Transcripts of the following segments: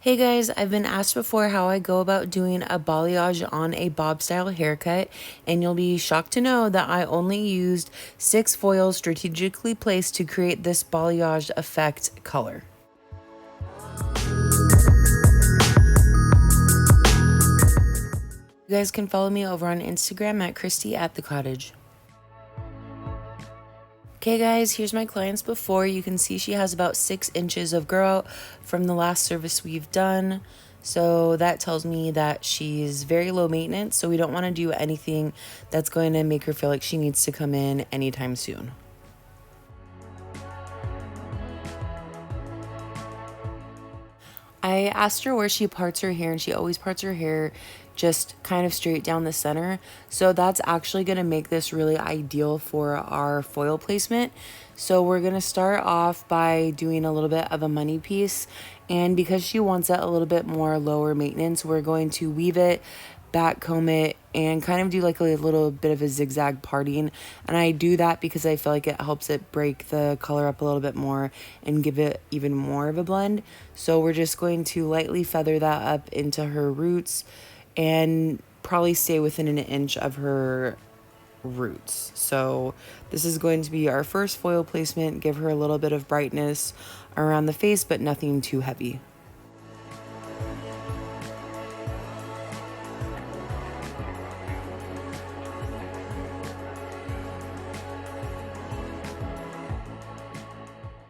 Hey guys, I've been asked before how I go about doing a balayage on a bob style haircut, and you'll be shocked to know that I only used 6 foils strategically placed to create this balayage effect color. You guys can follow me over on Instagram at Christy at the Cottage. Okay guys, here's my client's before. You can see she has about 6 inches of grow out from the last service we've done. So that tells me that she's very low maintenance, so we don't want to do anything that's going to make her feel like she needs to come in anytime soon. I asked her where she parts her hair, and she always parts her hair just kind of straight down the center. So that's actually going to make this really ideal for our foil placement. So we're going to start off by doing a little bit of a money piece. And because she wants it a little bit more lower maintenance, we're going to weave it, back comb it, and kind of do like a little bit of a zigzag parting. And I do that because I feel like it helps it break the color up a little bit more and give it even more of a blend. So we're just going to lightly feather that up into her roots and probably stay within an inch of her roots. So this is going to be our first foil placement, give her a little bit of brightness around the face, but nothing too heavy.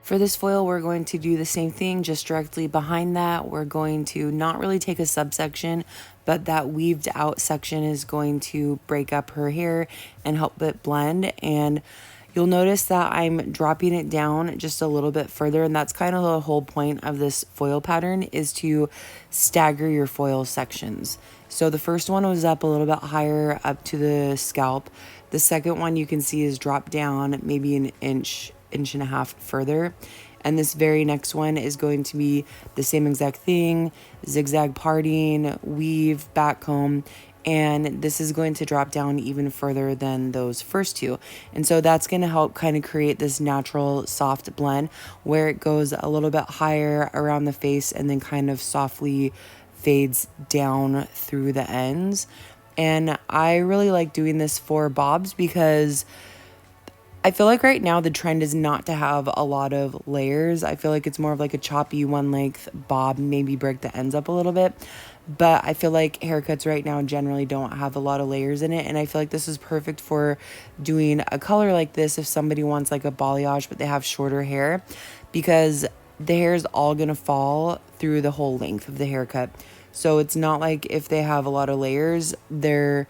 For this foil, we're going to do the same thing, just directly behind that. We're going to not really take a subsection, but that weaved out section is going to break up her hair and help it blend. And you'll notice that I'm dropping it down just a little bit further, and that's kind of the whole point of this foil pattern, is to stagger your foil sections. So the first one was up a little bit higher up to the scalp. The second one you can see is dropped down maybe an inch and a half further, and this very next one is going to be the same exact thing, zigzag parting, weave, back comb, and this is going to drop down even further than those first two. And so that's going to help kind of create this natural soft blend where it goes a little bit higher around the face and then kind of softly fades down through the ends. And I really like doing this for bobs because I feel like right now the trend is not to have a lot of layers. I feel like it's more of like a choppy one length bob, maybe break the ends up a little bit. But I feel like haircuts right now generally don't have a lot of layers in it. And I feel like this is perfect for doing a color like this if somebody wants like a balayage but they have shorter hair, because the hair is all going to fall through the whole length of the haircut. So it's not like if they have a lot of layers, this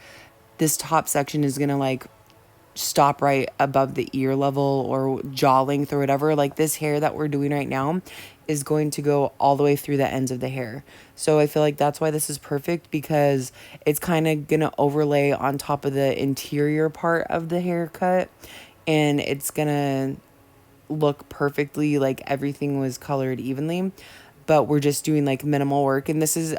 top section is going to like stop right above the ear level or jaw length or whatever. Like this hair that we're doing right now is going to go all the way through the ends of the hair. So I feel like that's why this is perfect, because it's kind of gonna overlay on top of the interior part of the haircut, and it's gonna look perfectly like everything was colored evenly, but we're just doing like minimal work. And this is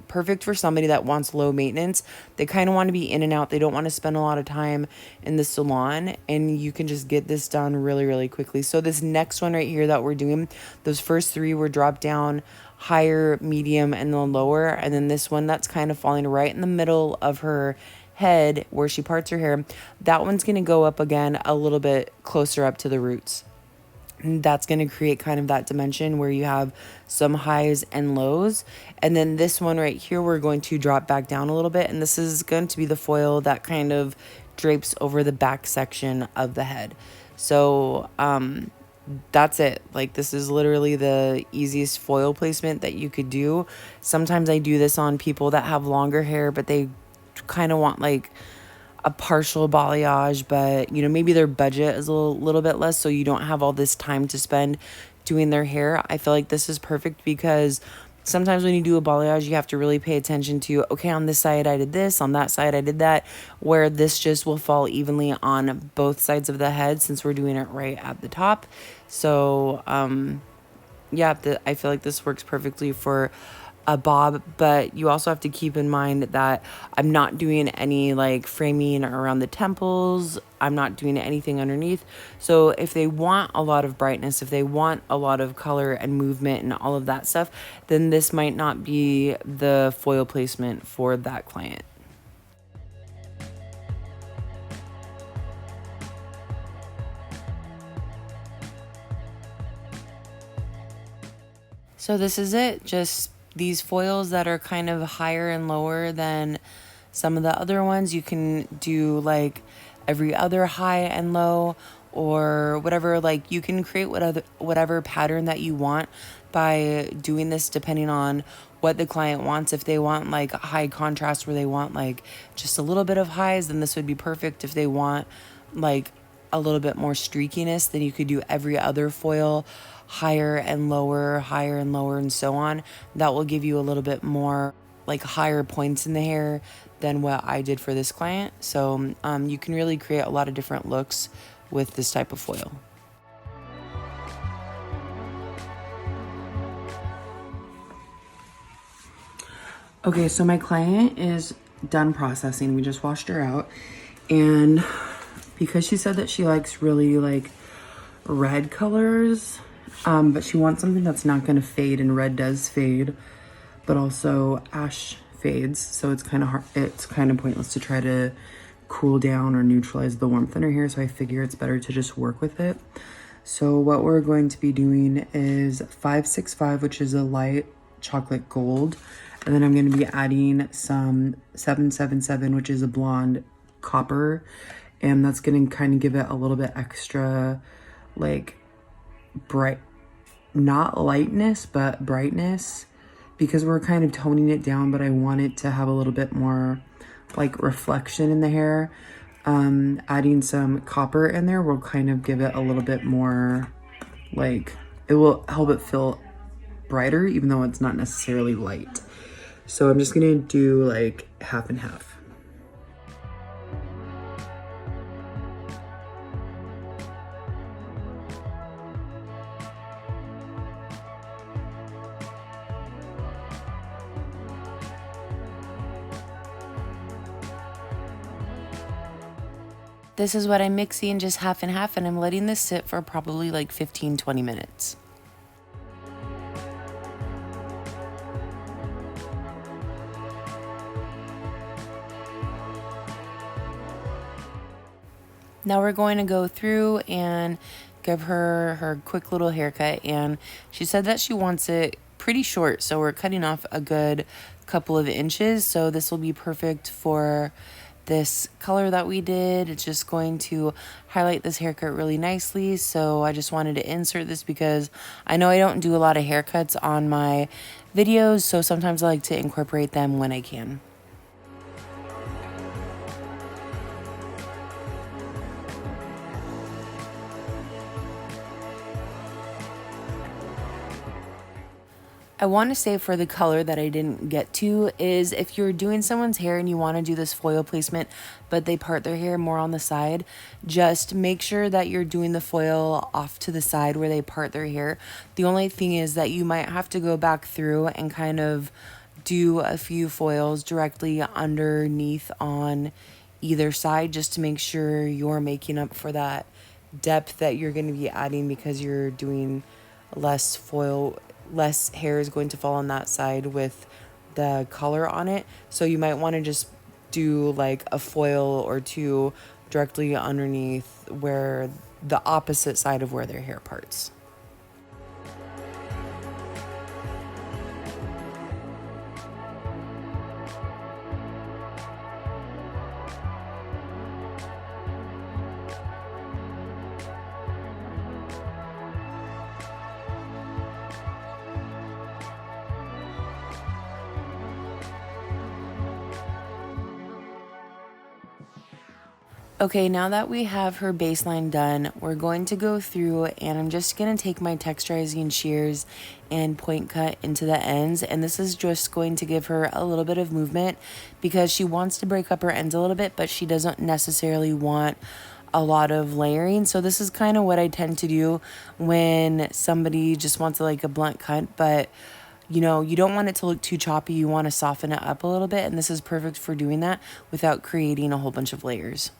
perfect for somebody that wants low maintenance. They kind of want to be in and out. They don't want to spend a lot of time in the salon, and you can just get this done really, really quickly. So this next one right here that we're doing, those first 3 were dropped down higher, medium, and then lower. And then this one that's kind of falling right in the middle of her head where she parts her hair, that one's going to go up again a little bit closer up to the roots. That's going to create kind of that dimension where you have some highs and lows. And then this one right here, we're going to drop back down a little bit. And this is going to be the foil that kind of drapes over the back section of the head. So that's it. Like this is literally the easiest foil placement that you could do. Sometimes I do this on people that have longer hair, but they kind of want like a partial balayage, but you know, maybe their budget is a little bit less, so you don't have all this time to spend doing their hair. I feel like this is perfect because sometimes when you do a balayage, you have to really pay attention to, okay, on this side I did this, on that side I did that, where this just will fall evenly on both sides of the head since we're doing it right at the top. So yeah, I feel like this works perfectly for a bob, but you also have to keep in mind that I'm not doing any like framing around the temples. I'm not doing anything underneath. So if they want a lot of brightness, if they want a lot of color and movement and all of that stuff, then this might not be the foil placement for that client. So this is it. Just these foils that are kind of higher and lower than some of the other ones. You can do like every other high and low or whatever. Like you can create whatever pattern that you want by doing this depending on what the client wants. If they want like high contrast where they want like just a little bit of highs, then this would be perfect. If they want like a little bit more streakiness, then you could do every other foil higher and lower, and so on. That will give you a little bit more like higher points in the hair than what I did for this client. So you can really create a lot of different looks with this type of foil. Okay, so my client is done processing. We just washed her out, and because she said that she likes really like red colors, but she wants something that's not going to fade, and red does fade, but also ash fades, so it's kind of hard, it's kind of pointless to try to cool down or neutralize the warmth in her hair, so I figure it's better to just work with it. So what we're going to be doing is 565, which is a light chocolate gold, and then I'm going to be adding some 777, which is a blonde copper, and that's going to kind of give it a little bit extra like bright, not lightness, but brightness, because we're kind of toning it down, but I want it to have a little bit more like reflection in the hair. Adding some copper in there will kind of give it a little bit more, like, it will help it feel brighter, even though it's not necessarily light. So I'm just gonna do like half and half. This is what I'm mixing, just half and half, and I'm letting this sit for probably like 15-20 minutes. Now we're going to go through and give her her quick little haircut, and she said that she wants it pretty short, so we're cutting off a good couple of inches, so this will be perfect for this color that we did. It's just going to highlight this haircut really nicely, so I just wanted to insert this because I know I don't do a lot of haircuts on my videos, so sometimes I like to incorporate them when I can. I want to say for the color that I didn't get to is if you're doing someone's hair and you want to do this foil placement, but they part their hair more on the side, just make sure that you're doing the foil off to the side where they part their hair. The only thing is that you might have to go back through and kind of do a few foils directly underneath on either side just to make sure you're making up for that depth that you're going to be adding because you're doing less foil. Less hair is going to fall on that side with the color on it, so you might want to just do like a foil or two directly underneath where the opposite side of where their hair parts. Okay, now that we have her baseline done, we're going to go through and I'm just going to take my texturizing shears and point cut into the ends. And this is just going to give her a little bit of movement because she wants to break up her ends a little bit, but she doesn't necessarily want a lot of layering. So this is kind of what I tend to do when somebody just wants like a blunt cut, but you know, you don't want it to look too choppy. You want to soften it up a little bit, and this is perfect for doing that without creating a whole bunch of layers.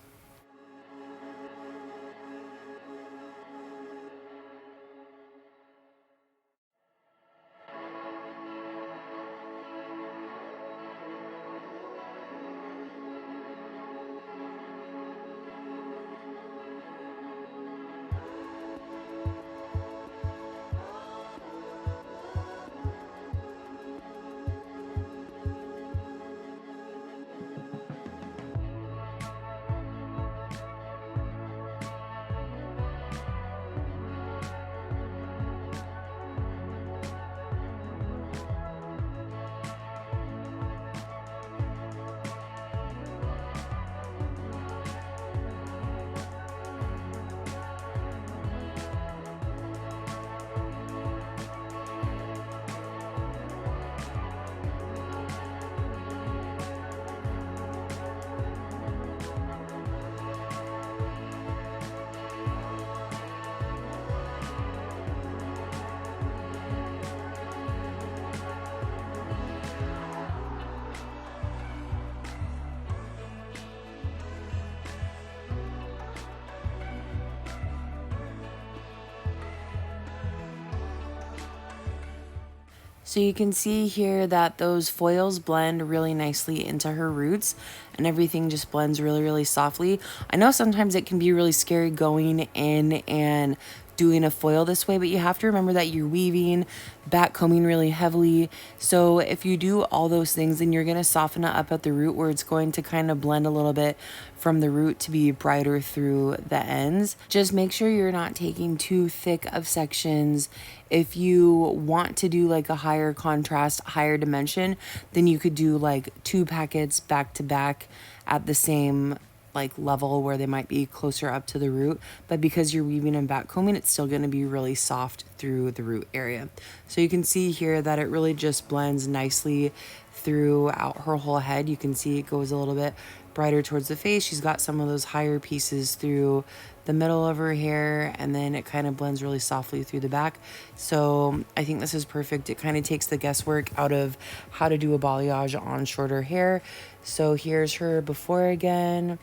So you can see here that those foils blend really nicely into her roots, and everything just blends really, really softly. I know sometimes it can be really scary going in and doing a foil this way, but you have to remember that you're weaving, back combing really heavily. So if you do all those things, then you're going to soften it up at the root, where it's going to kind of blend a little bit from the root to be brighter through the ends. Just make sure you're not taking too thick of sections. If you want to do like a higher contrast, higher dimension, then you could do like 2 packets back to back at the same like level where they might be closer up to the root, but because you're weaving and back combing, it's still going to be really soft through the root area. So you can see here that it really just blends nicely throughout her whole head. You can see it goes a little bit brighter towards the face. She's got some of those higher pieces through the middle of her hair, and then it kind of blends really softly through the back. So I think this is perfect. It kind of takes the guesswork out of how to do a balayage on shorter hair. So here's her before again,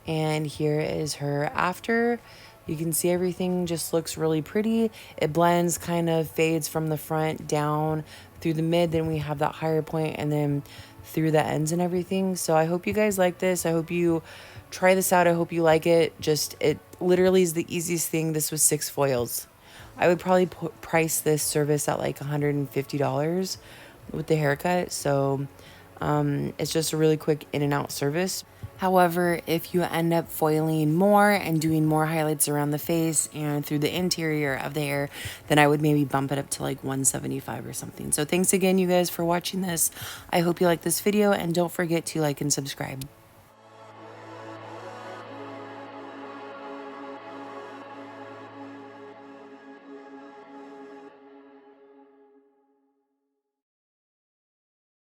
and here is her after. You can see everything just looks really pretty. It blends, kind of fades from the front down through the mid, then we have that higher point, and then through the ends and everything. So I hope you guys like this. I hope you try this out. I hope you like it. Just, it literally is the easiest thing. This was 6 foils. I would probably price this service at like $150 with the haircut. So it's just a really quick in and out service. However, if you end up foiling more and doing more highlights around the face and through the interior of the hair, then I would maybe bump it up to like $175 or something. So thanks again, you guys, for watching this. I hope you like this video, and don't forget to like and subscribe.